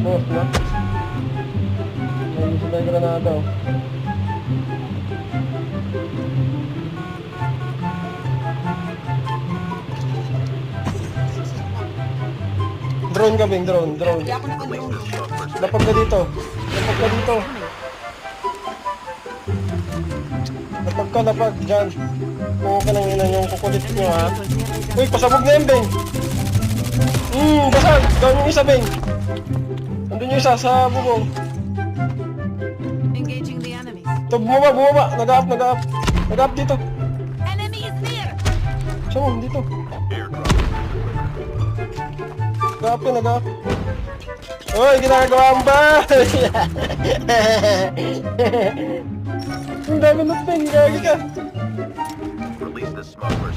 Boss na. May isa tayo granada oh. Drone ka, Bing, drone. Hindi ako naka-drone. Lapag ka dito. Lapag. Dyan. Kuha ka ng inan yung kukulit nyo, ha? Uy, pasabog na yan, Bing. Basag. Gawin yung isa, Bing. Nandun yung isa sa bubong. Engaging the enemies. Ito, bumaba. Nag-up dito. Enemy is near! Siya mo, dito. Nag-up. Uy, ginagawa ang ba? Ang dami na, Bing. Gagi ka.